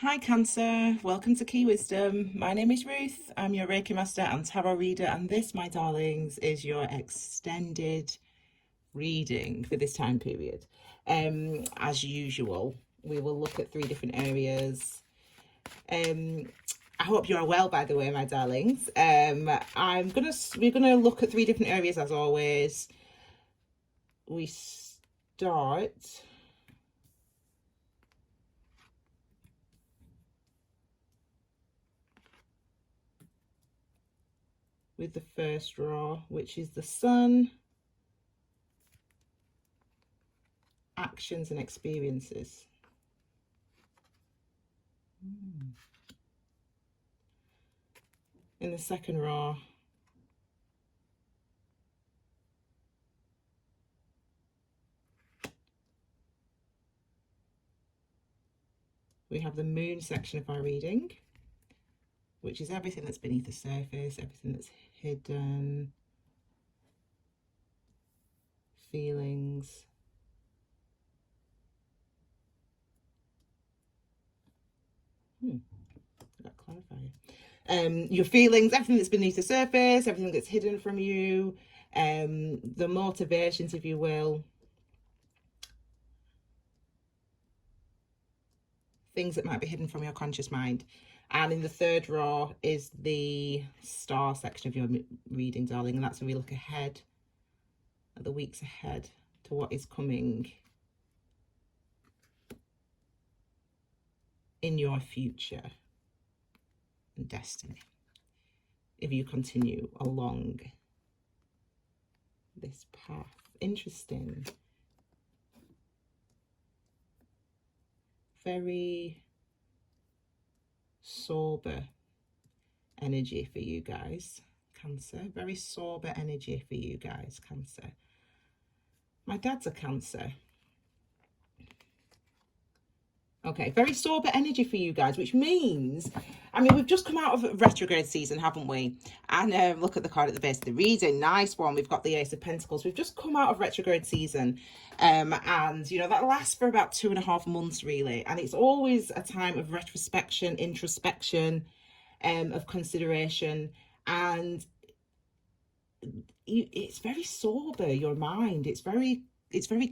Hi Cancer, welcome to Key Wisdom. My name is Ruth. I'm your Reiki Master and Tarot Reader, and this, my darlings, is your extended reading for this time period. As usual, we will look at three different areas. I hope you are well, by the way, my darlings. We're gonna look at three different areas as always. We start with the first row, which is the Sun, actions and experiences. In the second row, we have the Moon section of our reading, which is everything that's beneath the surface, everything that's hidden, feelings. I've got to clarify. Your feelings, everything that's beneath the surface, everything that's hidden from you, the motivations, if you will, things that might be hidden from your conscious mind. And in the third row is the star section of your reading, darling, and that's where we look ahead at the weeks ahead to what is coming in your future and destiny if you continue along this path. Interesting. Very sober energy for you guys, Cancer. Very sober energy for you guys, Cancer. My dad's a Cancer. Okay, very sober energy for you guys, which means, I mean, we've just come out of retrograde season, haven't we? And look at the card at the base of the reading. Nice one. We've got the Ace of Pentacles. We've just come out of retrograde season. And, you know, that lasts for about 2.5 months, really. And it's always a time of retrospection, introspection, of consideration. And it's very sober, your mind. It's very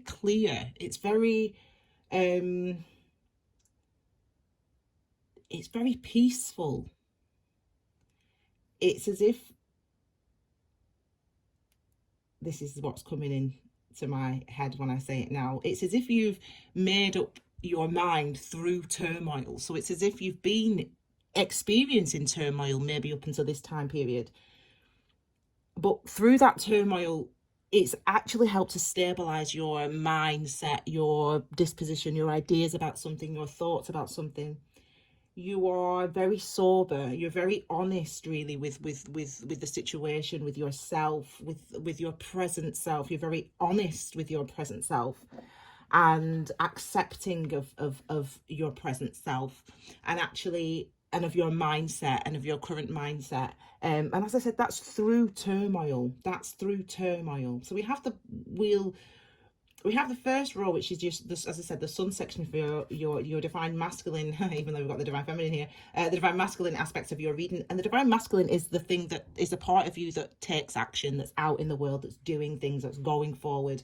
clear. It's very... it's very peaceful. It's as if, this is what's coming into my head when I say it now, it's as if you've made up your mind through turmoil. So it's as if you've been experiencing turmoil maybe up until this time period, but through that turmoil it's actually helped to stabilize your mindset, your disposition, your ideas about something, your thoughts about something. You are very sober, you're very honest really with the situation, with yourself, with your present self. You're very honest with your present self and accepting of your present self, and actually, and of your mindset and of your current mindset. And as I said, that's through turmoil. So we have we have the first row, which is just this, as I said, the Sun section for your divine masculine, even though we've got the divine feminine here, the divine masculine aspects of your reading. And the divine masculine is the thing that is a part of you that takes action, that's out in the world, that's doing things, that's going forward.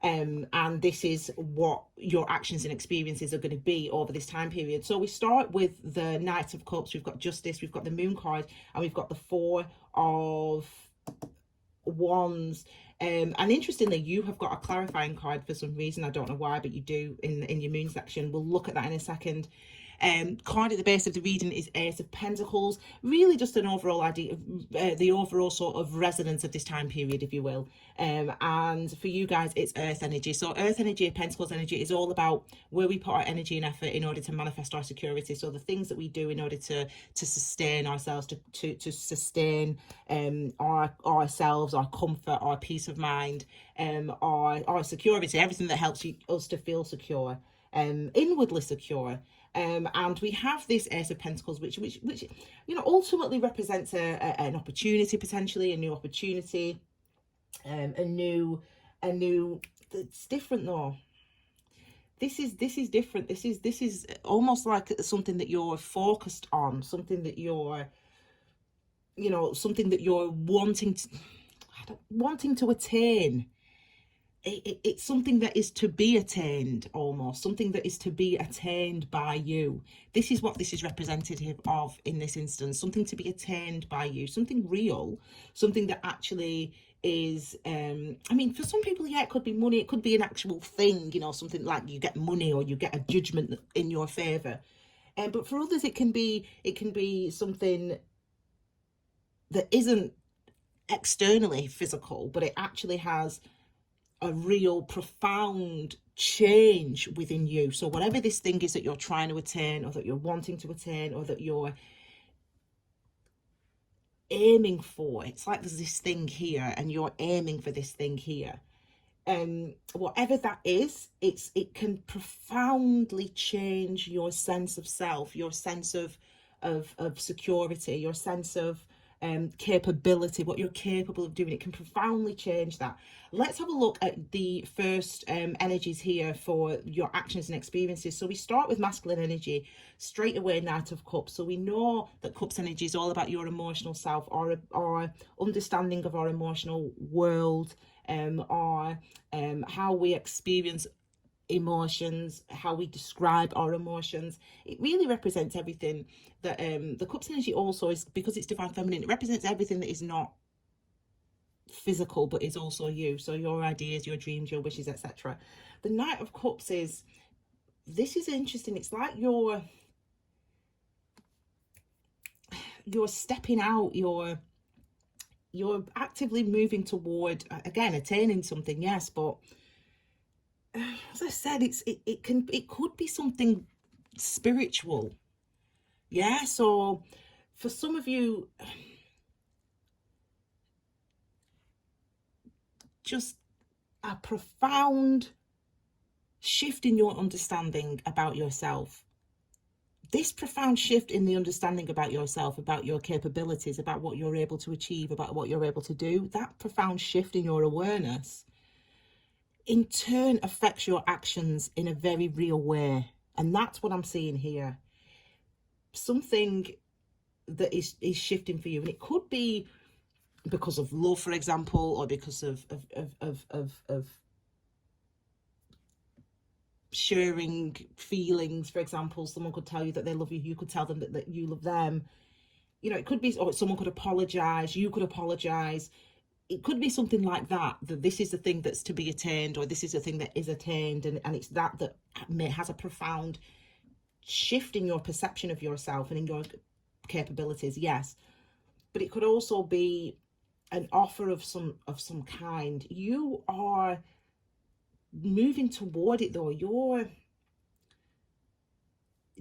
And this is what your actions and experiences are going to be over this time period. So we start with the Knight of Cups. We've got Justice, we've got the Moon card, and we've got the Four of Wands. And interestingly, you have got a clarifying card for some reason. I don't know why, but you do in your Moon section. We'll look at that in a second. Card at the base of the reading is Ace of Pentacles. Really just an overall idea of the overall sort of resonance of this time period, if you will. And for you guys, it's Earth energy. So Earth energy, Pentacles energy is all about where we put our energy and effort in order to manifest our security. So the things that we do in order to sustain ourselves, to sustain ourselves, our comfort, our peace of mind, our security, everything that helps us to feel secure, inwardly secure. And we have this Ace of Pentacles, which you know ultimately represents an opportunity, potentially a new opportunity, a new. It's different though. this is different. This is almost like something that you're focused on, something that you're, something that you're wanting to attain. It's something that is to be attained, almost something that is to be attained by you. This is what this is representative of in this instance, something to be attained by you, something real, something that actually is, I mean, for some people, yeah, it could be money, it could be an actual thing, something like you get money or you get a judgment in your favor. But for others, it can be something that isn't externally physical, but it actually has a real profound change within you. So whatever this thing is that you're trying to attain, or that you're wanting to attain, or that you're aiming for, it's like there's this thing here and you're aiming for this thing here. Whatever that is, it can profoundly change your sense of self, your sense of security, your sense of capability, what you're capable of doing. It can profoundly change that. Let's have a look at the first energies here for your actions and experiences. So we start with masculine energy, straight away, Knight of Cups. So we know that Cups energy is all about your emotional self, our understanding of our emotional world, or how we experience emotions, how we describe our emotions. It really represents everything that the Cups energy also is, because it's divine feminine, it represents everything that is not physical but is also you. So your ideas, your dreams, your wishes, etc. The Knight of Cups is, this is interesting. It's like you're stepping out, you're actively moving toward, again, attaining something, yes, but as I said, it could be something spiritual. Yeah, so for some of you, just a profound shift in your understanding about yourself. This profound shift in the understanding about yourself, about your capabilities, about what you're able to achieve, about what you're able to do, that profound shift in your awareness in turn affects your actions in a very real way. And that's what I'm seeing here. Something that is shifting for you. And it could be because of love, for example, or because of sharing feelings. For example, someone could tell you that they love you, you could tell them that you love them. It could be, or someone could apologize, you could apologize. It could be something like that this is the thing that's to be attained, or this is the thing that is attained, and it's that has a profound shift in your perception of yourself and in your capabilities, yes. But it could also be an offer of some kind. You are moving toward it, though. You're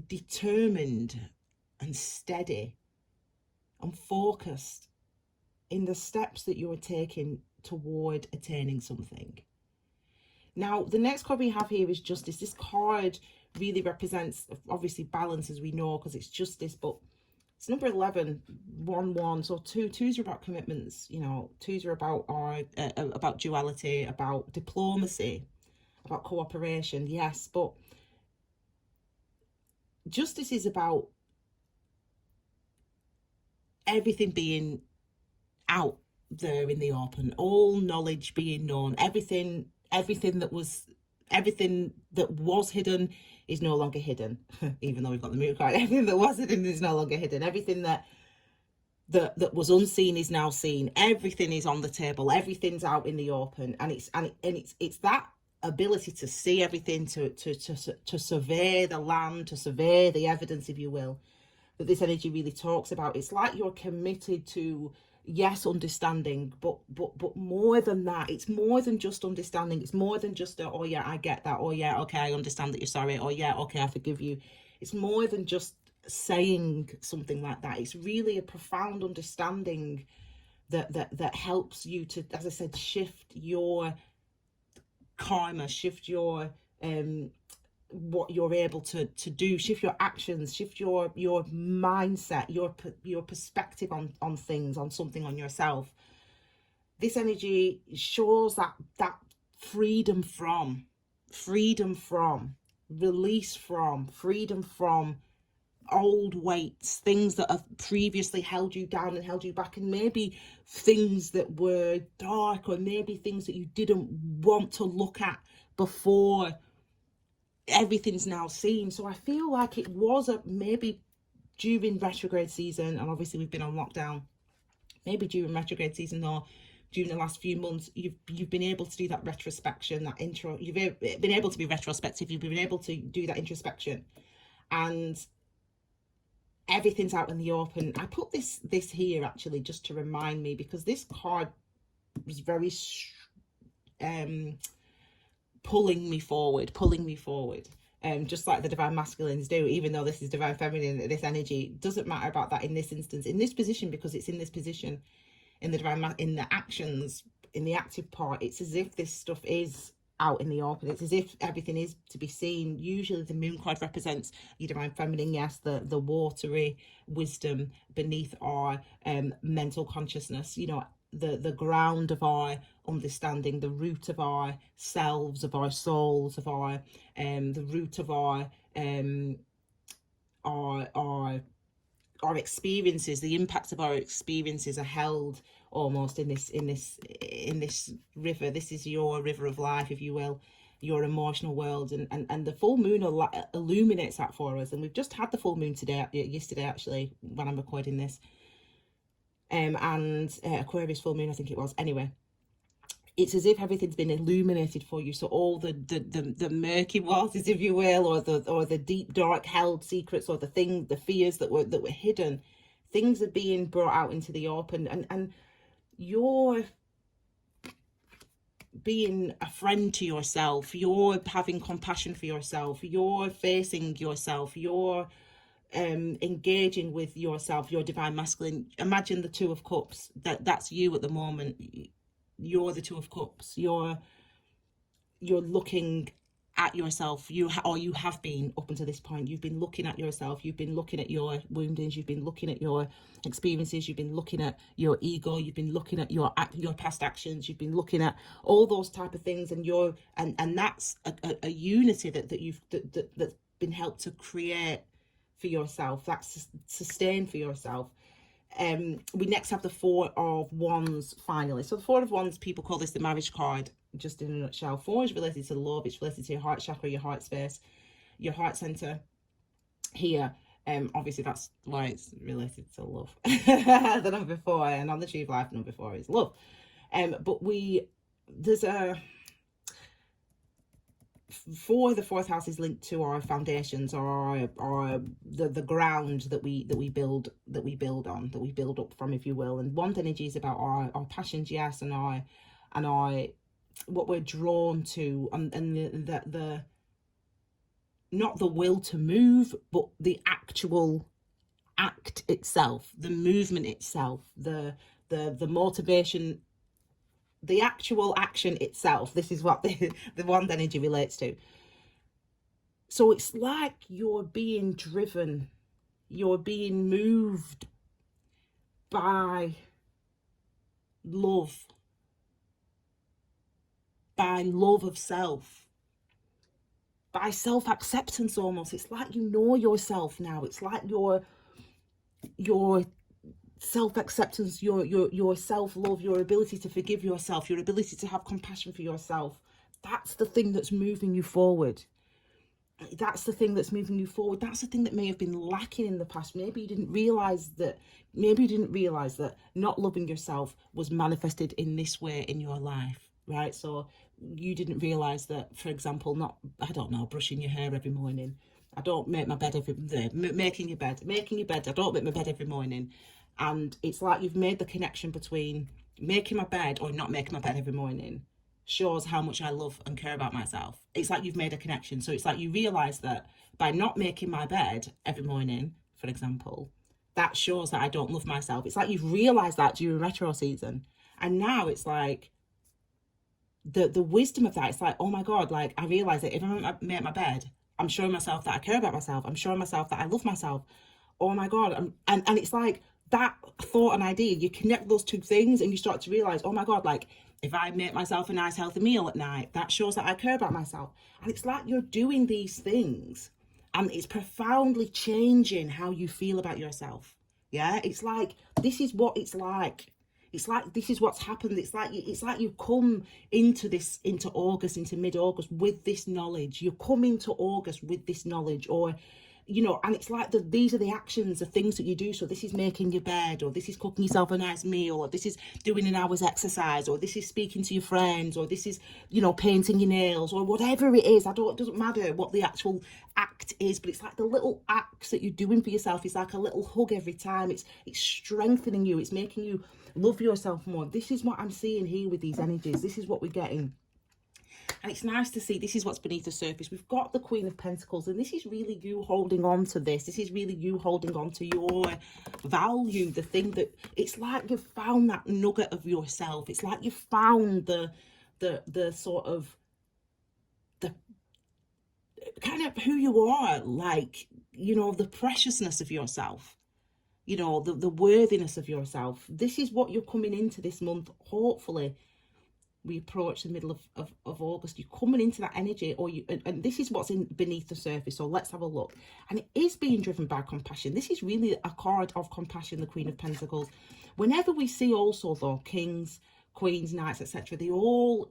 determined and steady and focused in the steps that you are taking toward attaining something. Now, the next card we have here is Justice. This card really represents, obviously, balance, as we know, because it's justice, but it's number 11, 1-1. So twos are about commitments. Twos are about duality, about diplomacy, about cooperation. Yes, but justice is about everything being out there in the open, all knowledge being known, everything that was hidden is no longer hidden. Even though we've got the Moon card, everything that was hidden is no longer hidden. Everything that was unseen is now seen. Everything is on the table. Everything's out in the open, and it's that ability to see everything, to survey the land, to survey the evidence, if you will, that this energy really talks about. It's like you're committed to, yes, understanding, but more than that. It's more than just understanding. It's more than just oh yeah, I get that. Oh yeah, okay, I understand that you're sorry. Oh yeah, okay, I forgive you. It's more than just saying something like that. It's really a profound understanding that helps you to, as I said, shift your karma, shift your what you're able to do, shift your actions, shift your mindset, your perspective on things, on something, on yourself. This energy shows that freedom from release from, freedom from old weights, things that have previously held you down and held you back, and maybe things that were dark, or maybe things that you didn't want to look at before. Everything's now seen. So I feel like it was maybe during retrograde season, and obviously we've been on lockdown, maybe during retrograde season, or during the last few months, you've been able to do that retrospection, that intro, you've been able to be retrospective, you've been able to do that introspection, and everything's out in the open. I put this here actually just to remind me, because this card was very pulling me forward, just like the divine masculines do. Even though this is divine feminine, this energy doesn't matter about that in this instance, in this position, because it's in this position, in the divine, in the actions, in the active part. It's as if this stuff is out in the open. It's as if everything is to be seen. Usually the moon card represents your divine feminine, yes, the watery wisdom beneath our mental consciousness, you know, the ground of our understanding, the root of our selves, of our souls, of our the root of our experiences. The impacts of our experiences are held almost in this river. This is your river of life, if you will, your emotional world, and the full moon illuminates that for us. And we've just had the full moon yesterday actually, when I'm recording this, and Aquarius full moon, I think it was. Anyway, it's as if everything's been illuminated for you. So all the murky waters, if you will, or the deep dark held secrets, or the fears that were hidden, things are being brought out into the open, and you're being a friend to yourself, you're having compassion for yourself, you're facing yourself, you're engaging with yourself, your divine masculine. Imagine the Two of Cups. That's you at the moment. You're the Two of Cups. You're looking at yourself. You have been up until this point. You've been looking at yourself. You've been looking at your woundings. You've been looking at your experiences. You've been looking at your ego. You've been looking at your past actions. You've been looking at all those type of things, and that's a unity that's been helped to create for yourself. That's sustained for yourself. We next have the Four of Wands finally. So the Four of Wands, people call this the marriage card, just in a nutshell. Four is related to love. It's related to your heart chakra, your heart space, your heart center here. Obviously that's why it's related to love. The number 4, and on the tree of life, number 4 is love. But there's a the fourth house is linked to our foundations, or the ground that we build on, that we build up from, if you will. And wand energy is about our passions, yes, and our what we're drawn to, and the not the will to move, but the actual act itself, the movement itself, the motivation, the actual action itself. This is what the wand energy relates to. So it's like you're being driven, you're being moved by love of self, by self-acceptance almost. It's like you know yourself now. It's like your self-acceptance, your self-love, your ability to forgive yourself, your ability to have compassion for yourself. That's the thing that's moving you forward. That's the thing that's moving you forward. That's the thing that may have been lacking in the past. Maybe you didn't realize that not loving yourself was manifested in this way in your life, right? So you didn't realize that, for example, brushing your hair every morning. I don't make my bed making your bed. I don't make my bed every morning. And it's like you've made the connection between making my bed or not making my bed every morning shows how much I love and care about myself. It's like you've made a connection. So it's like you realize that by not making my bed every morning, for example, that shows that I don't love myself. It's like you've realized that during retro season. And now it's like the wisdom of that. It's like, oh my God, like I realize that if I make my bed, I'm showing myself that I care about myself. I'm showing myself that I love myself. Oh my God. And it's like that thought and idea, you connect those two things and you start to realize, oh my God, like If I make myself a nice healthy meal at night, that shows that I care about myself. And it's like you're doing these things and it's profoundly changing how you feel about yourself. Yeah, it's like this is what it's like. It's like this is what's happened. It's like you come into August, into mid-August with this knowledge. You come into August with this knowledge, or and it's like these are the actions, the things that you do. So this is making your bed, or this is cooking yourself a nice meal, or this is doing an hour's exercise, or this is speaking to your friends, or this is, painting your nails, or whatever it is. It doesn't matter what the actual act is, but it's like the little acts that you're doing for yourself. It's like a little hug every time. It's strengthening you. It's making you love yourself more. This is what I'm seeing here with these energies. This is what we're getting. And it's nice to see this is what's beneath the surface. We've got the Queen of Pentacles, and this is really you holding on to this. This is really you holding on to your value, the thing that it's like you've found that nugget of yourself. It's like you've found the sort of the kind of who you are, like, the preciousness of yourself, the worthiness of yourself. This is what you're coming into this month, hopefully. We approach the middle of August, you're coming into that energy, and this is what's in beneath the surface. So let's have a look. And it is being driven by compassion. This is really a card of compassion, the Queen of Pentacles. Whenever we see also, though, kings, queens, knights, etc., they all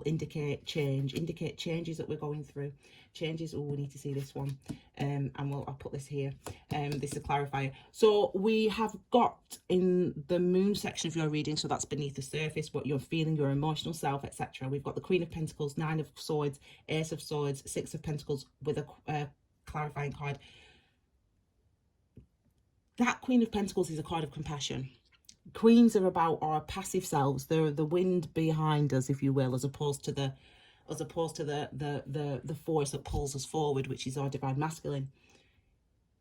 indicate change, indicate changes that we're going through. Changes. Oh, we need to see this one. And I'll put this here. This is a clarifier. So we have got in the moon section of your reading, so that's beneath the surface, what you're feeling, your emotional self, etc. We've got the Queen of Pentacles, Nine of Swords, Ace of Swords, Six of Pentacles with a clarifying card. That Queen of Pentacles is a card of compassion. Queens are about our passive selves. They're the wind behind us, if you will, as opposed to the force that pulls us forward, which is our divine masculine.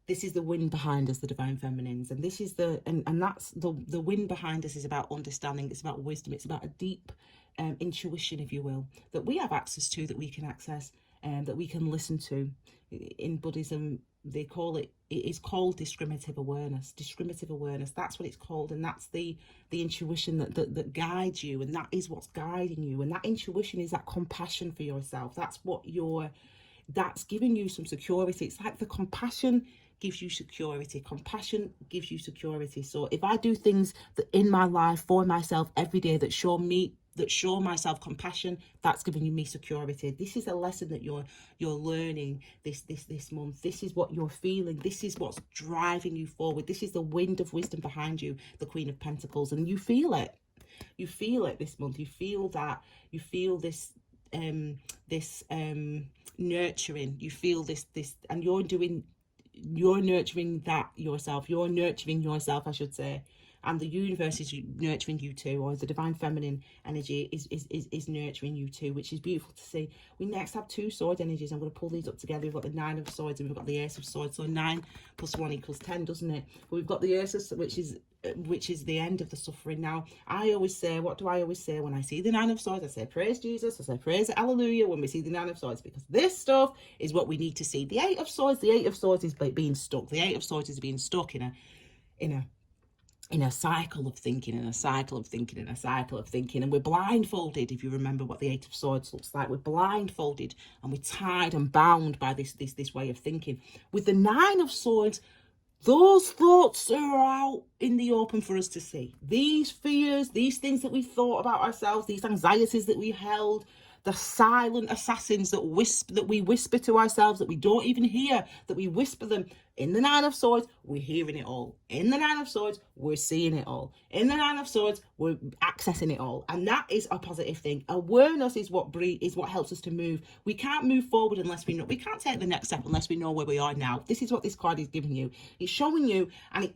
This is the wind behind us, the divine feminines, and this is and that's the wind behind us is about understanding. It's about wisdom. It's about a deep intuition, if you will, that we have access to, that we can access, that we can listen to. In Buddhism, they call it is called discriminative awareness. Discriminative awareness, that's what it's called, and that's the intuition that guides you, and that is what's guiding you. And that intuition is that compassion for yourself. That's that's giving you some security. It's like the compassion gives you security. Compassion gives you security. So if I do things that in my life for myself every day that show myself compassion, that's giving me security. This is a lesson that you're learning this month. This is what you're feeling. This is what's driving you forward. This is the wind of wisdom behind you, the Queen of Pentacles, and you feel it. You feel it this month. You feel that. You feel this nurturing. You feel this, and you're nurturing that yourself. You're nurturing yourself, I should say. And the universe is nurturing you too, or the divine feminine energy is nurturing you too, which is beautiful to see. We next have two sword energies. I'm going to pull these up together. We've got the Nine of Swords and we've got the Ace of Swords. So 9 + 1 = 10, doesn't it? But we've got the Ace, which is the end of the suffering. Now, I always say, what do I always say when I see the Nine of Swords? I say, praise Jesus. I say, praise Hallelujah when we see the Nine of Swords, because this stuff is what we need to see. The Eight of Swords is being stuck. The Eight of Swords is being stuck in a cycle of thinking, and a cycle of thinking, and a cycle of thinking, and we're blindfolded. If you remember what the Eight of Swords looks like, we're blindfolded and we're tied and bound by this way of thinking. With the Nine of Swords, those thoughts are out in the open for us to see. These fears, these things that we thought about ourselves, these anxieties that we held, the silent assassins that we whisper to ourselves, that we don't even hear, that we whisper them. In the Nine of Swords, we're hearing it all. In the Nine of Swords, we're seeing it all. In the Nine of Swords, we're accessing it all. And that is a positive thing. Awareness is what helps us to move. We can't move forward unless we know. We can't take the next step unless we know where we are now. This is what this card is giving you. It's showing you, and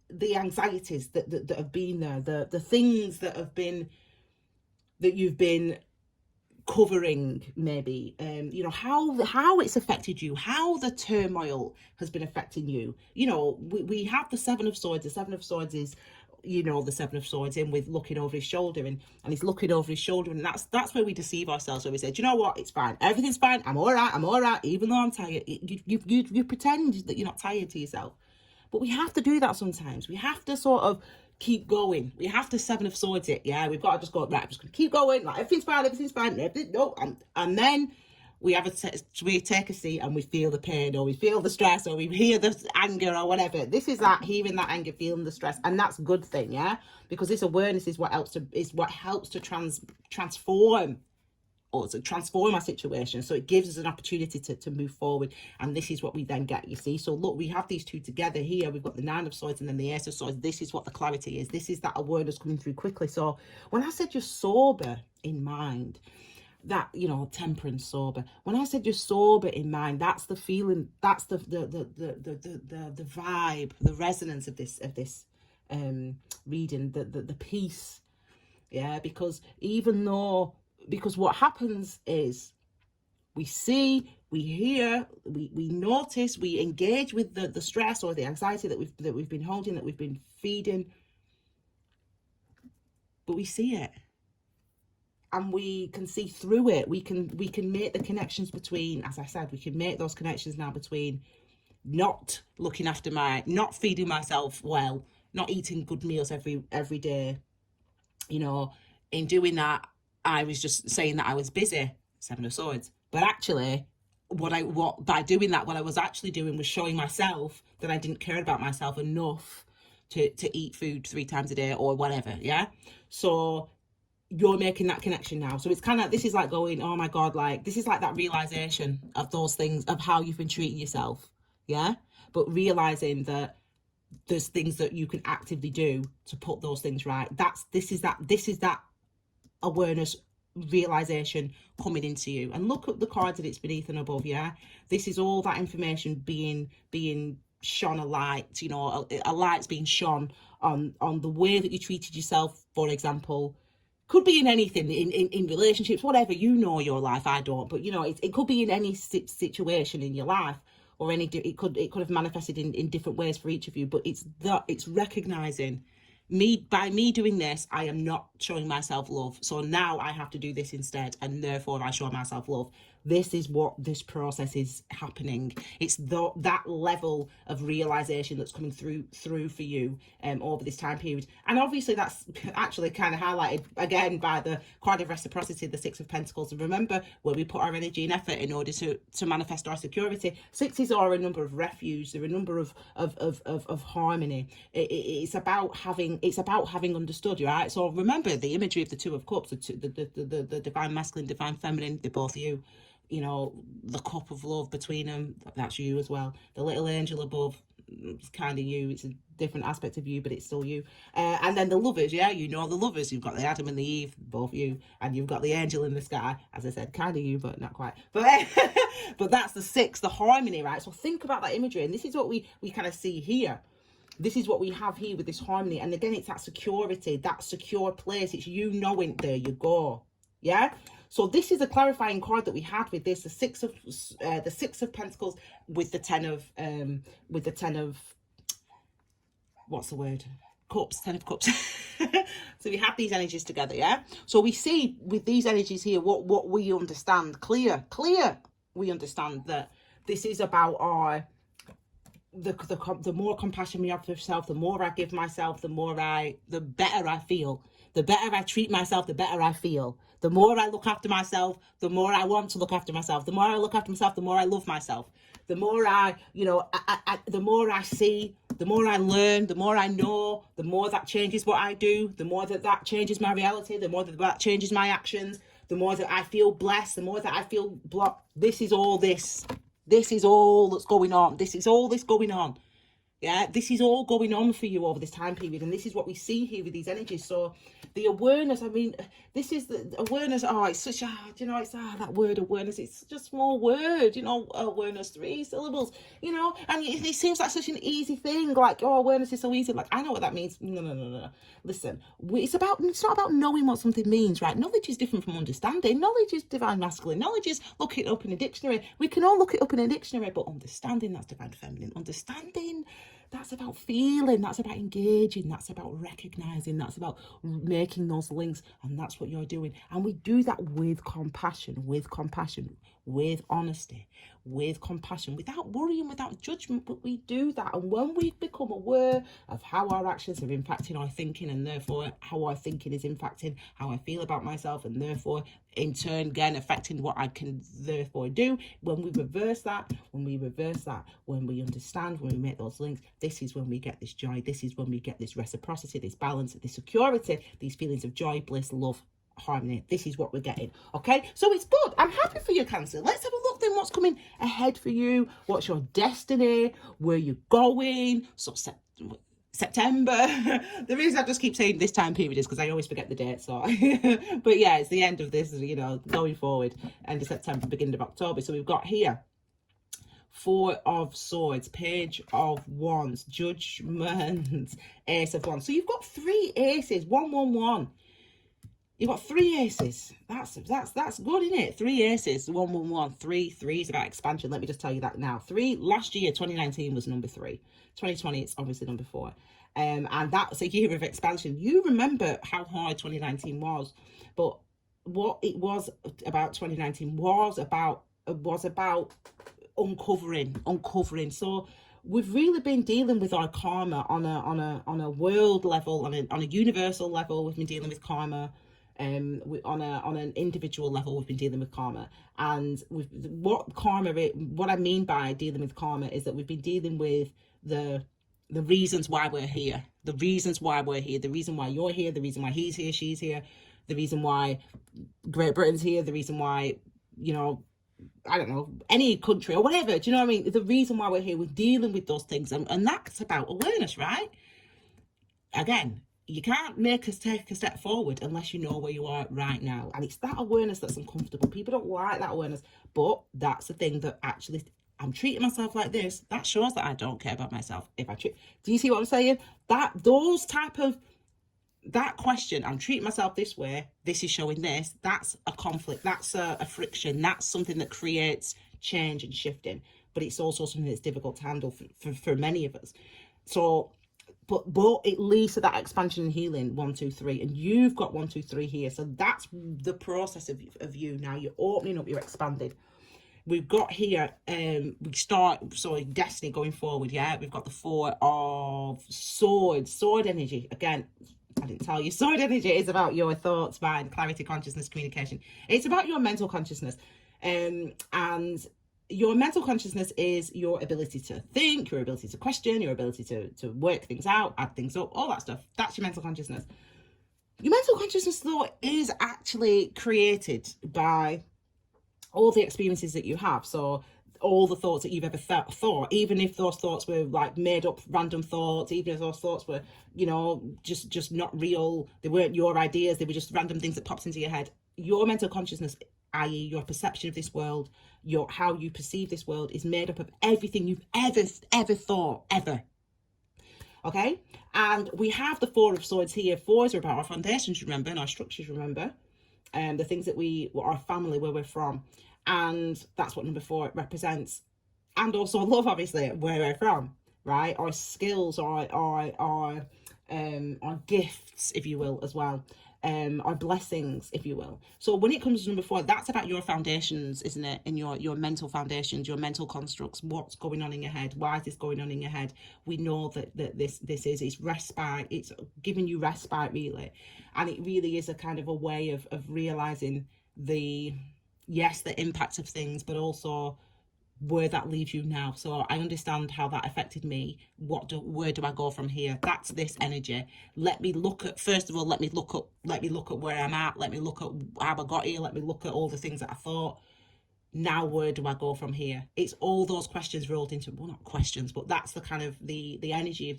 the anxieties that have been there, the things that you've been covering, maybe, how it's affected you, how the turmoil has been affecting you. We have the Seven of Swords. The Seven of Swords is, the Seven of Swords in with looking over his shoulder, and he's looking over his shoulder, and that's where we deceive ourselves, where we say, do you know what, it's fine, everything's fine, I'm all right, even though I'm tired. You pretend that you're not tired to yourself. But we have to do that sometimes. We have to sort of keep going. We have to Seven of Swords it, yeah. We've got to just go, right, I'm just going to keep going, like everything's fine, no, and then we we take a seat and we feel the pain, or we feel the stress, or we hear the anger, or whatever. This is that hearing that anger, feeling the stress, and that's a good thing, yeah, because this awareness is what helps to transform, or to transform our situation. So it gives us an opportunity to move forward, and this is what we then get, you see. So look, we have these two together here. We've got the Nine of Swords and then the Ace of Swords. This is what the clarity is. This is that awareness coming through quickly. So when I said you're sober in mind, that, you know, temperance, sober, when I said you're sober in mind, that's the feeling, that's the vibe, the resonance of this reading, the peace, yeah. Because because what happens is we see, we hear, we notice, we engage with the stress or the anxiety that we've been holding, that we've been feeding, but we see it. And we can see through it. We can make the connections between, as I said, we can make those connections now between not looking after not feeding myself well, not eating good meals every day. You know, in doing that, I was just saying that I was busy, Seven of Swords. But actually, by doing that, what I was actually doing was showing myself that I didn't care about myself enough to eat food 3 times a day or whatever, yeah? So you're making that connection now. So it's kind of, this is like going, oh my God, like, this is like that realization of those things, of how you've been treating yourself, yeah? But realizing that there's things that you can actively do to put those things right. This is that awareness, realization coming into you. And look at the cards that it's beneath and above, yeah? This is all that information being shone a light, you know, a light's being shone on the way that you treated yourself, for example. Could be in anything, in relationships, whatever, you know your life, I don't, but you know, it could be in any situation in your life, or it could have manifested in different ways for each of you, but it's recognizing, by me doing this, I am not showing myself love, so now I have to do this instead, and therefore I show myself love. This is what this process is happening. It's that level of realization that's coming through for you over this time period. And obviously that's actually kind of highlighted again by the card of reciprocity, the Six of Pentacles. And remember, where we put our energy and effort in order to manifest our security. Sixes are a number of refuge. They're a number of harmony. It's about having understood, right? So remember the imagery of the Two of Cups, the divine masculine, divine feminine. They're both you. You know, the cup of love between them, that's you as well. The little angel above, it's kind of you. It's a different aspect of you, but it's still you. And then the lovers, yeah, you know the lovers. You've got the Adam and the Eve, both you. And you've got the angel in the sky, as I said, kind of you, but not quite. But but that's the six, the harmony, right? So think about that imagery. And this is what we kind of see here. This is what we have here with this harmony. And again, it's that security, that secure place. It's you knowing, there you go. Yeah. So this is a clarifying card that we had with this, the Six of Pentacles with the Ten of what's the word? Cups, Ten of Cups. So we have these energies together, yeah? So we see with these energies here what we understand, clear. We understand that this is about our the more compassion we have for yourself, the more I give myself, the better I feel. The better I treat myself, the better I feel. The more I look after myself, the more I want to look after myself. The more I look after myself, the more I love myself. The more the more I see, the more I learn, the more I know, the more that changes what I do, the more that changes my reality, the more that changes my actions, the more that I feel blessed, the more that I feel blocked. This is all this. This is all that's going on. This is all this going on. Yeah, this is all going on for you over this time period. And this is what we see here with these energies. So the awareness, I mean, this is the awareness. Oh, it's such a, it's that word awareness. It's such a small word, awareness, 3 syllables, and it seems like such an easy thing. Like, oh, awareness is so easy. Like, I know what that means. No. Listen, it's not about knowing what something means, right? Knowledge is different from understanding. Knowledge is divine masculine. Knowledge is look it up in a dictionary. We can all look it up in a dictionary, but understanding, that's divine feminine. Understanding, that's about feeling, that's about engaging, that's about recognizing, that's about making those links, and that's what you're doing. And we do that with compassion, with honesty, with compassion, without worrying, without judgment. But we do that. And when we've become aware of how our actions are impacting our thinking, and therefore how our thinking is impacting how I feel about myself, and therefore in turn again affecting what I can therefore do, when we reverse that, when we understand, when we make those links, this is when we get this joy, this is when we get this reciprocity, this balance, this security, these feelings of joy, bliss, love, harmony. This is what we're getting. Okay, so it's good. I'm happy for you, Cancer. Let's have a look then what's coming ahead for you. What's your destiny? Where you're going? So September. The reason I just keep saying this time period is because I always forget the date. So but yeah, it's the end of this, you know, going forward, end of September, beginning of October. So we've got here Four of Swords, Page of Wands, Judgment, Ace of Wands. So you've got three aces, 111. You've got three aces. That's good, isn't it? Three aces, 111. Three is about expansion. Let me just tell you that now. Three, last year, 2019 was number 3. 2020, it's obviously number 4. And that's a year of expansion. You remember how hard 2019 was, but what it was about 2019 was about uncovering. So we've really been dealing with our karma on a world level, on a universal level. We've been dealing with karma. On an individual level, we've been dealing with karma, and what I mean by dealing with karma is that we've been dealing with the reasons why we're here, the reason why you're here, the reason why he's here, she's here, the reason why Great Britain's here, the reason why, you know, I don't know, any country or whatever, do you know what I mean? The reason why we're here, we're dealing with those things, and that's about awareness, right? Again, you can't make us take a step forward unless you know where you are right now. And it's that awareness that's uncomfortable. People don't like that awareness, but that's the thing that actually, I'm treating myself like this. That shows that I don't care about myself. Do you see what I'm saying? That question, I'm treating myself this way, this is showing this, that's a conflict, that's a friction, that's something that creates change and shifting. But it's also something that's difficult to handle for many of us. So, but it leads to that expansion and healing, 1, 2, 3, and you've got 1, 2, 3 here. So that's the process of you now. You're opening up, you're expanded. We've got here, destiny going forward. Yeah, we've got the 4 of Swords, sword energy. Again, I didn't tell you, sword energy is about your thoughts, mind, clarity, consciousness, communication. It's about your mental consciousness, and your mental consciousness is your ability to think, your ability to question, your ability to work things out, add things up, all that stuff. That's your mental consciousness. Your mental consciousness, though, is actually created by all the experiences that you have. So all the thoughts that you've ever thought, even if those thoughts were like made up random thoughts, even if those thoughts were, you know, just not real, they weren't your ideas, they were just random things that popped into your head. Your mental consciousness, i.e. your perception of this world, how you perceive this world, is made up of everything you've ever thought, ever. Okay? And we have the 4 of Swords here. 4s are about our foundations, remember, and our structures, remember, and the things that our family, where we're from. And that's what number 4 represents. And also love, obviously, where we're from, right? Our skills, our gifts, if you will, as well. Our blessings, if you will. So when it comes to number 4, that's about your foundations, isn't it? And your mental foundations, your mental constructs. What's going on in your head? Why is this going on in your head? We know that this is respite. It's giving you respite, really. And it really is a kind of a way of realizing the impact of things, but also where that leaves you now. So I understand how that affected me. Where do I go from here? That's this energy. Let me look at where I'm at. Let me look at how I got here. Let me look at all the things that I thought. Now where do I go from here? It's all those questions rolled into, well, not questions, but that's the kind of the energy of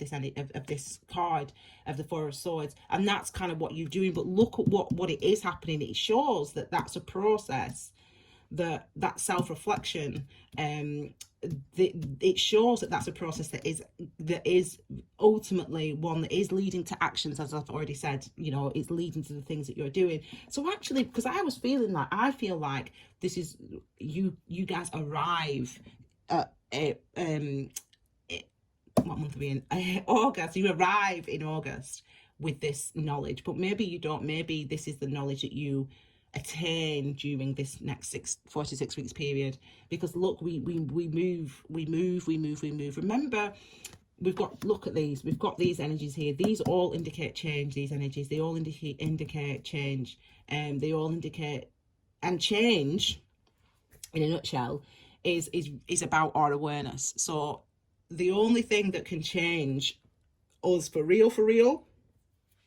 this card, of the 4 of Swords, and that's kind of what you're doing. But look at what it is happening. It shows that that's a process, that self-reflection, it shows that that's a process that is ultimately one that is leading to actions, as I've already said. You know, it's leading to the things that you're doing. So actually, because I feel like this is you guys arrive at what month are we in? August. You arrive in August with this knowledge, but maybe you don't. Maybe this is the knowledge that you attain during this next 46 weeks period. Because look, we move. Remember, look at these, we've got these energies here. These all indicate change. These energies, they all indicate change, and they all indicate, and change in a nutshell is about our awareness. So the only thing that can change us for real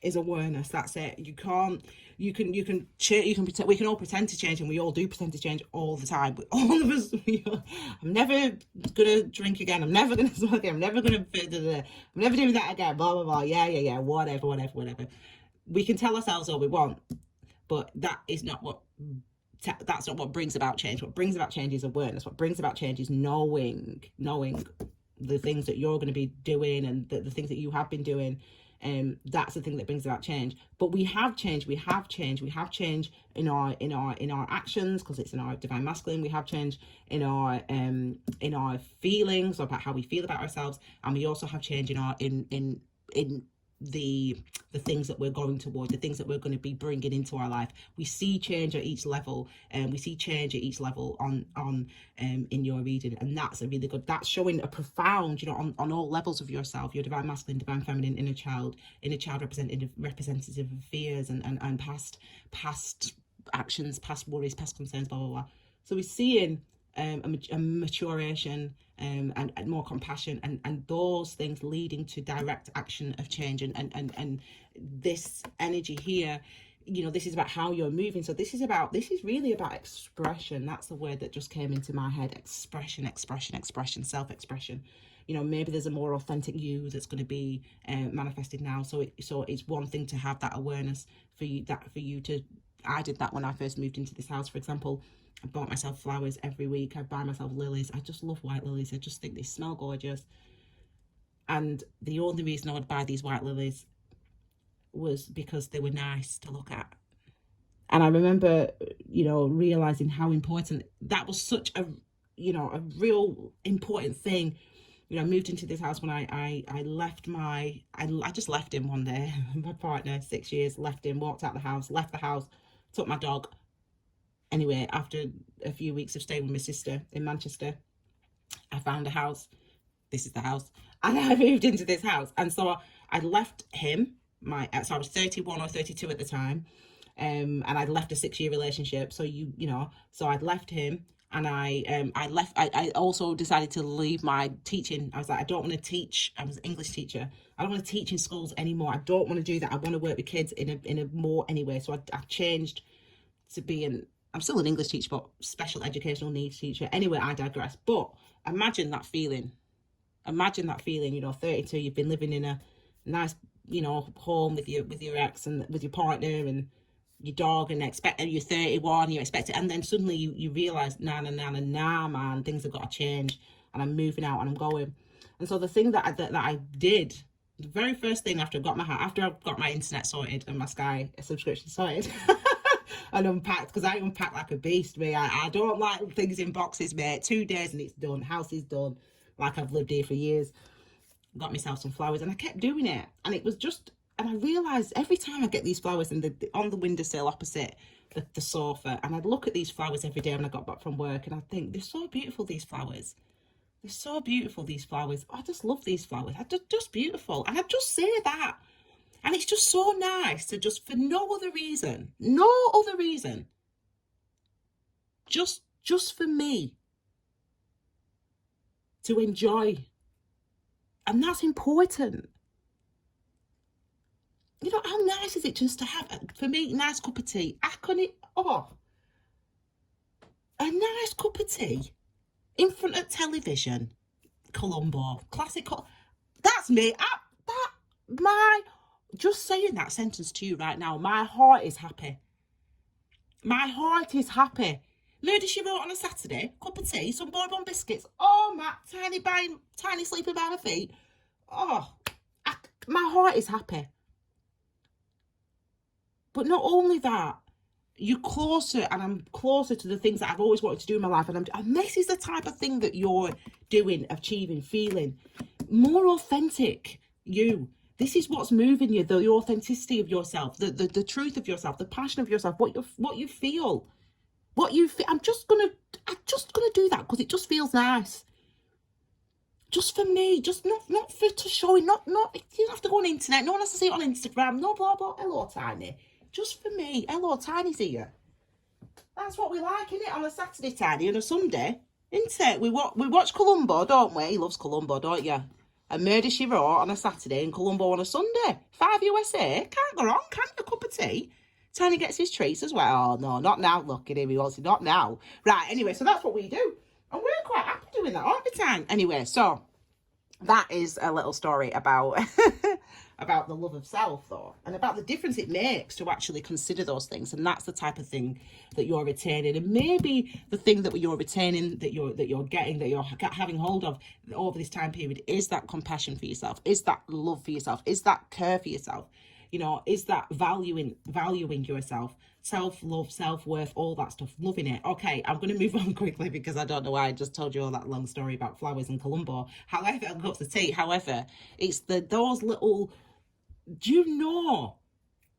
is awareness. That's it. You can pretend, we can all pretend to change, and we all do pretend to change all the time, but all of us, I'm never gonna drink again, I'm never gonna smoke again, I'm never doing that again, blah blah blah, yeah, whatever. We can tell ourselves all we want, but that's not what brings about change. What brings about change is awareness. What brings about change is knowing the things that you're going to be doing, and the things that you have been doing. That's the thing that brings about change. But we have change in our actions, because it's in our divine masculine. We have change in our feelings about how we feel about ourselves, and we also have change in the things that we're going toward, the things that we're going to be bringing into our life. We see change at each level, and we see change at each level on in your reading, and that's a really good, that's showing a profound, on all levels of yourself, your divine masculine, divine feminine, inner child representative of fears and past actions, past worries, past concerns, blah blah blah. So we're seeing a maturation, and more compassion, and those things leading to direct action of change, and this energy here, this is about how you're moving. So this is really about expression. That's the word that just came into my head. Expression, self-expression. Maybe there's a more authentic you that's going to be manifested now. So it's one thing to have that awareness for you to. I did that when I first moved into this house, for example. I bought myself flowers every week. I buy myself lilies. I just love white lilies. I just think they smell gorgeous. And the only reason I would buy these white lilies was because they were nice to look at. And I remember, realizing how important that was. Such a real important thing. I moved into this house when I left I just left him one day. My partner, 6 years, left him, walked out the house, left the house, took my dog. Anyway, after a few weeks of staying with my sister in Manchester, I found a house. This is the house. And I moved into this house. And so I left him, so I was 31 or 32 at the time. And I'd left a 6-year relationship. So, so I'd left him, and I also decided to leave my teaching. I was like, I don't want to teach. I was an English teacher. I don't want to teach in schools anymore. I don't want to do that. I want to work with kids in a more anyway. So I changed to be I'm still an English teacher, but special educational needs teacher. Anyway, I digress. But imagine that feeling. 32, you've been living in a nice, home with your ex and with your partner and your dog, and you're 31, you expect it, and then suddenly you realize, nah, man, things have got to change, and I'm moving out and I'm going. And so the thing that I did, the very first thing after I got my internet sorted and my Sky subscription sorted, and unpacked, because I unpack like a beast, me. I don't like things in boxes, mate. 2 days and it's done. House is done. Like I've lived here for years. Got myself some flowers, and I kept doing it, and it was just. And I realised every time I get these flowers on the windowsill opposite the sofa, and I'd look at these flowers every day when I got back from work, and I'd think, they're so beautiful, these flowers. They're so beautiful, these flowers. I just love these flowers. Just beautiful. And I'd just say that. And it's just so nice to just, for no other reason, just for me to enjoy. And that's important. How nice is it just to have, for me, a nice cup of tea? A nice cup of tea in front of television. Colombo, classic. That's me. Just saying that sentence to you right now, my heart is happy. Murder, She Wrote on a Saturday, cup of tea, some bonbon biscuits. Oh, my tiny sleeping by my feet. My heart is happy. But not only that, you're closer, and I'm closer to the things that I've always wanted to do in my life. And this is the type of thing that you're doing, achieving, feeling. More authentic you. This is what's moving you, the authenticity of yourself, the truth of yourself, the passion of yourself, what you feel. I'm just gonna do that because it just feels nice. Just for me, just not for to show it, not you don't have to go on the internet, no one has to see it on Instagram, no blah blah. Hello Tiny. Just for me. Hello Tiny's here. That's what we like, innit? On a Saturday, Tiny, and a Sunday, isn't it? We watch Columbo, don't we? He loves Columbo, don't you? And Murder, She Wrote on a Saturday and Columbo on a Sunday. 5 USA. Can't go wrong, can you? A cup of tea. Tiny gets his treats as well. Oh, no, not now. Look at him. He wants it. Not now. Right, anyway, so that's what we do. And we're quite happy doing that, aren't we, Tiny? Anyway, so that is a little story about about the love of self, though, and about the difference it makes to actually consider those things. And that's the type of thing that you're retaining. And maybe the thing that you're retaining, that you're getting, that you're having hold of over this time period is that compassion for yourself, is that love for yourself, is that care for yourself, you know, is that valuing yourself, self-love, self-worth, all that stuff, loving it. Okay, I'm going to move on quickly because I don't know why I just told you all that long story about flowers and Columbo. However, I'll go to tea. However, it's those little, do you know,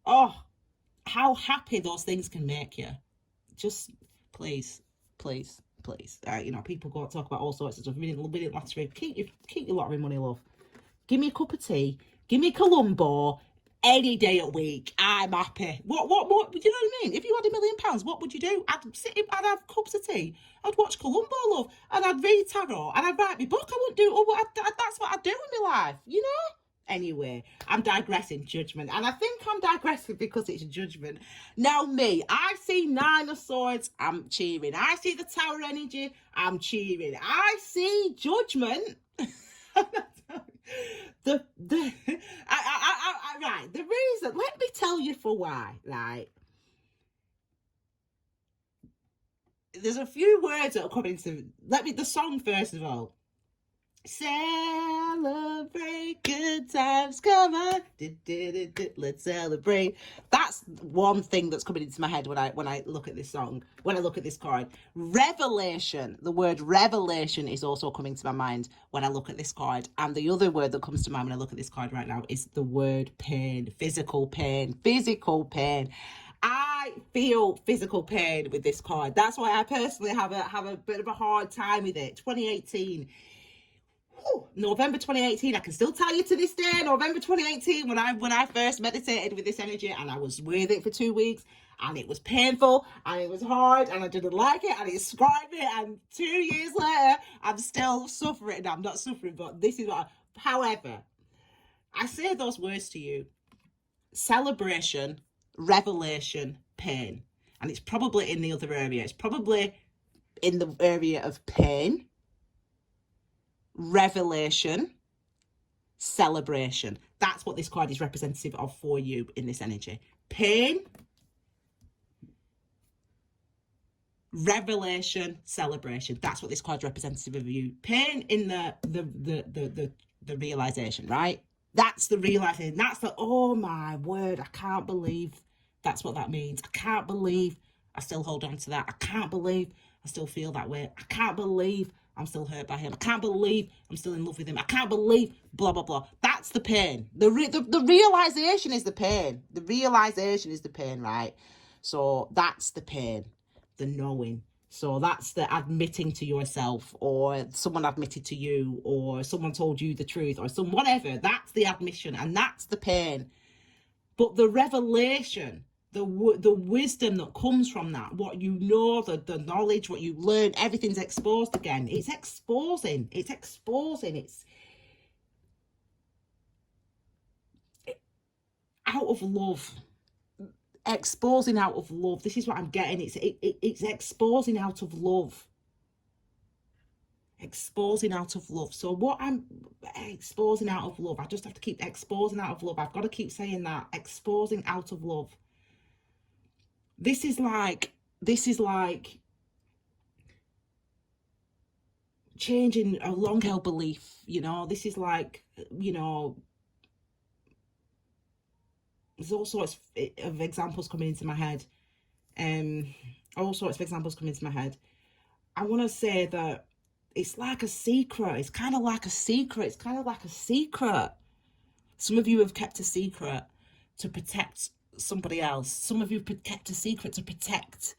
how happy those things can make you? Just please. You know, people go talk about all sorts of stuff. We didn't last week. Keep your lottery money, love. Give me a cup of tea. Give me Columbo. Any day a week, I'm happy. What? Do you know what I mean? If you had £1 million, what would you do? I'd have cups of tea. I'd watch Columbo, love, and I'd read tarot, and I'd write my book. I wouldn't do. That's what I'd do in my life, you know. Anyway, I'm digressing, judgment, and I think I'm digressing because it's judgment. Now, me, I see Nine of Swords, I'm cheering. I see the Tower energy, I'm cheering. I see judgment. Right, the reason, let me tell you for why, right? There's a few words that are coming to, the song first of all. Celebrate good times, come on, let's celebrate. That's one thing that's coming into my head when I look at this song, when I look at this card. Revelation, the word revelation is also coming to my mind when I look at this card. And the other word that comes to mind when I look at this card right now is the word pain, physical pain. I feel physical pain with this card. That's why I personally have a bit of a hard time with it. 2018. November 2018, I can still tell you to this day, November 2018, when I first meditated with this energy, and I was with it for 2 weeks, and it was painful, and it was hard, and I didn't like it, and it scarred me, and 2 years later, I'm still suffering. I'm not suffering, but this is what however, I say those words to you: celebration, revelation, pain. And it's probably in the other area. It's probably in the area of pain, revelation, celebration. That's what this card is representative of for you in this energy. Pain, revelation, celebration. That's what this card's representative of you. Pain in the realization, right? That's the realization. That's the, oh my word, I can't believe that's what that means. I can't believe I still hold on to that. I can't believe I still feel that way. I can't believe I'm still hurt by him. I can't believe I'm still in love with him. I can't believe blah, blah, blah. That's the pain. The realization is the pain. The realization is the pain, right? So that's the pain, the knowing. So that's the admitting to yourself, or someone admitted to you, or someone told you the truth, or some whatever. That's the admission, and that's the pain. But the revelation, the wisdom that comes from that, what you know, the knowledge, what you learn, everything's exposed again. It's exposing. It's out of love. Exposing out of love. This is what I'm getting. It's exposing out of love. Exposing out of love. So what I'm exposing out of love, I just have to keep exposing out of love. I've got to keep saying that. Exposing out of love. This is like changing a long held belief, you know. This is like, you know, there's all sorts of examples coming into my head. All sorts of examples coming into my head. I want to say that it's like a secret. It's kind of like a secret. Some of you have kept a secret to protect somebody else. Some of you have kept a secret to protect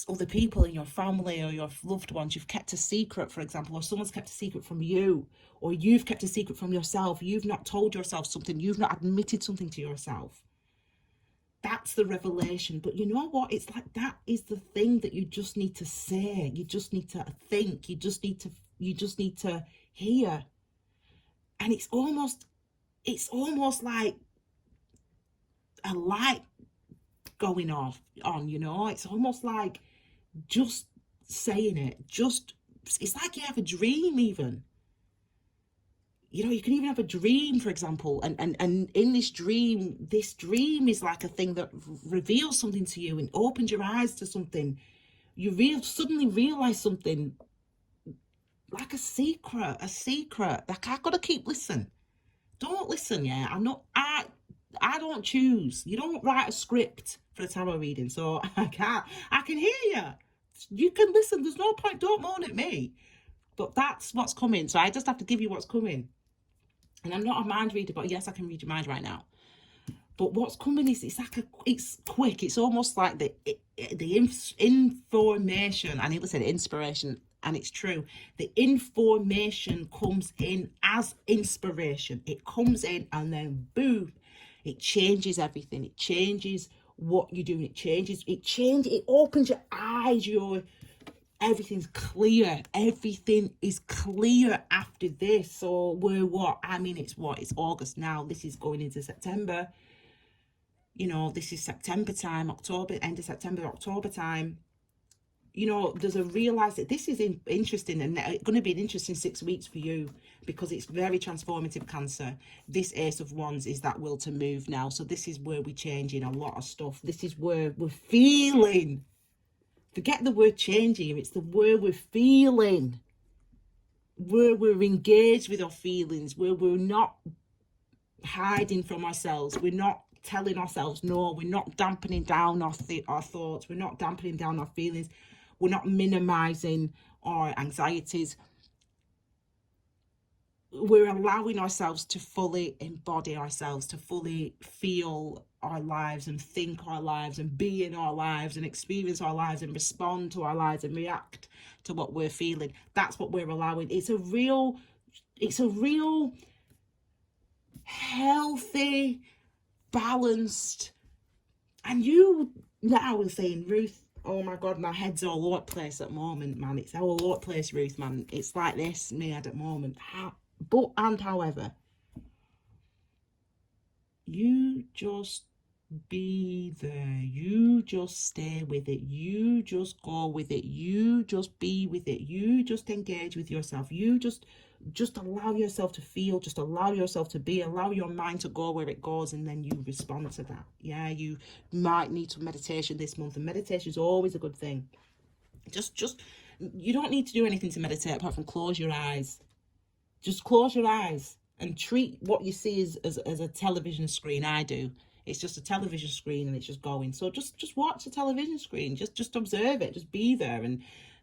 other people in your family or your loved ones. You've kept a secret, for example, or someone's kept a secret from you, or you've kept a secret from yourself. You've not told yourself something. You've not admitted something to yourself. That's the revelation. But you know what? It's like that is the thing that you just need to say. You just need to think. You just need to hear. And it's almost like a light going off on, you know. It's almost like just saying it. It's like you have a dream even. You know, you can even have a dream, for example, and in this dream is like a thing that reveals something to you and opens your eyes to something. You suddenly realize something, like a secret. Like, I've got to keep listening. Don't listen, yeah. I don't choose. You don't write a script for a tarot reading, so I can hear you. You can listen. There's no point. Don't moan at me. But that's what's coming. So I just have to give you what's coming. And I'm not a mind reader, but yes, I can read your mind right now. But what's coming is it's quick. It's almost like the information. I nearly said inspiration, and it's true. The information comes in as inspiration. It comes in and then boom, it changes everything. It changes what you're doing. It opens your eyes. Everything's clear. Everything is clear after this. So we're what? I mean, it's August now. This is going into September. You know, this is September time, end of September, October time. You know, there's a realize that this is interesting, and it's going to be an interesting 6 weeks for you because it's very transformative, Cancer. This Ace of Wands is that will to move now. So this is where we're changing a lot of stuff. This is where we're feeling. Forget the word changing. It's the word we're feeling. Where we're engaged with our feelings. Where we're not hiding from ourselves. We're not telling ourselves no. We're not dampening down our thoughts. We're not dampening down our feelings. We're not minimizing our anxieties. We're allowing ourselves to fully embody ourselves, to fully feel our lives and think our lives and be in our lives and experience our lives and respond to our lives and react to what we're feeling. That's what we're allowing. It's a real healthy, balanced, and you now were saying, Ruth, oh my God, my head's all over the place at the moment, man. It's all over the place, Ruth, man. It's like this, me head at the moment. However, you just be there. You just stay with it. You just go with it. You just be with it. You just engage with yourself. You just allow yourself to feel, just allow yourself to be, allow your mind to go where it goes, and then you respond to that. Yeah, you might need some meditation this month, and meditation is always a good thing. Just you don't need to do anything to meditate apart from close your eyes. Just close your eyes and treat what you see as a television screen. I do. It's just a television screen and it's just going. So just watch the television screen. Just observe it. Just be there and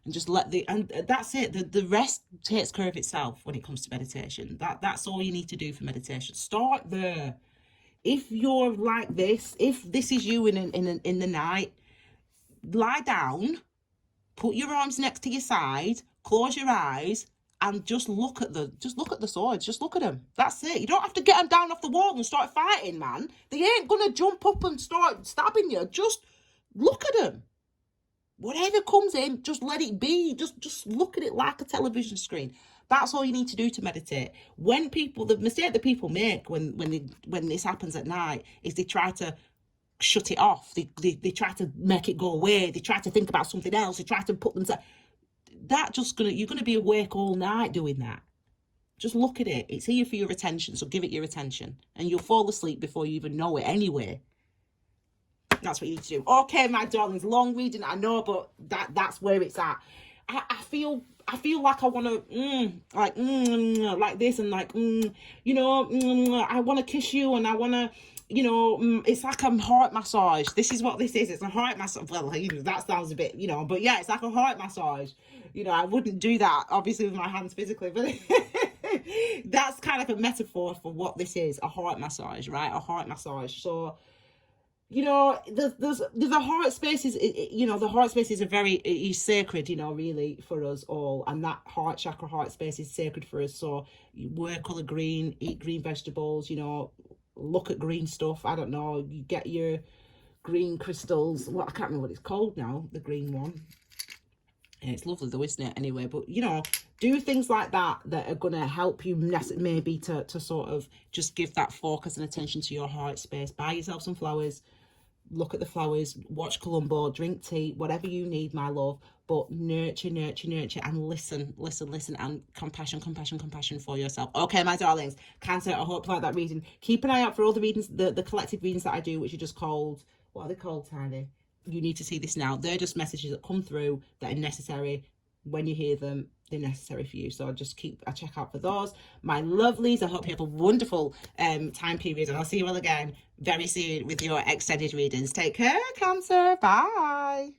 just and that's it. The rest takes care of itself when it comes to meditation. That's all you need to do for meditation. Start there. If you're like this, if this is you in the night, lie down, put your arms next to your side, close your eyes, and just look at the swords. Just look at them. That's it. You don't have to get them down off the wall and start fighting, man. They ain't gonna jump up and start stabbing you. Just look at them. Whatever comes in, just let it be. Just look at it like a television screen. That's all you need to do to meditate. The mistake that people make when this happens at night is they try to shut it off. They try to make it go away. They try to think about something else. They try to put themselves. You're gonna be awake all night doing that. Just look at it. It's here for your attention, so give it your attention, and you'll fall asleep before you even know it anyway. That's what you need to do. Okay, my darlings, long reading, I know, but that's where it's at. I feel like I want to like this and like I want to kiss you and I want to it's like a heart massage. This is what this is. It's a heart massage. Well, that sounds a bit, but yeah, it's like a heart massage. I wouldn't do that obviously with my hands physically, but That's kind of a metaphor for what this is, a heart massage, right? A heart massage. So, you know, there's a heart space is, you know, the heart space is is sacred, you know, really for us all. And that heart chakra, heart space is sacred for us. So you wear colour green, eat green vegetables, you know, look at green stuff. I don't know, you get your green crystals. Well, I can't remember what it's called now, the green one. And it's lovely though, isn't it? Anyway, but you know, do things like that that are going to help you maybe to sort of just give that focus and attention to your heart space. Buy yourself some flowers, look at the flowers, watch Columbo, drink tea, whatever you need, my love. But nurture, nurture, nurture, and listen, and compassion for yourself. Okay, my darlings, Cancer, I hope you like that reading. Keep an eye out for all the readings, the collective readings that I do, which are just called, what are they called, Tiny? You need to see this now. They're just messages that come through that are necessary. When you hear them, they're necessary for you. So just check out for those. My lovelies, I hope you have a wonderful time period, and I'll see you all again very soon with your extended readings. Take care, Cancer. Bye.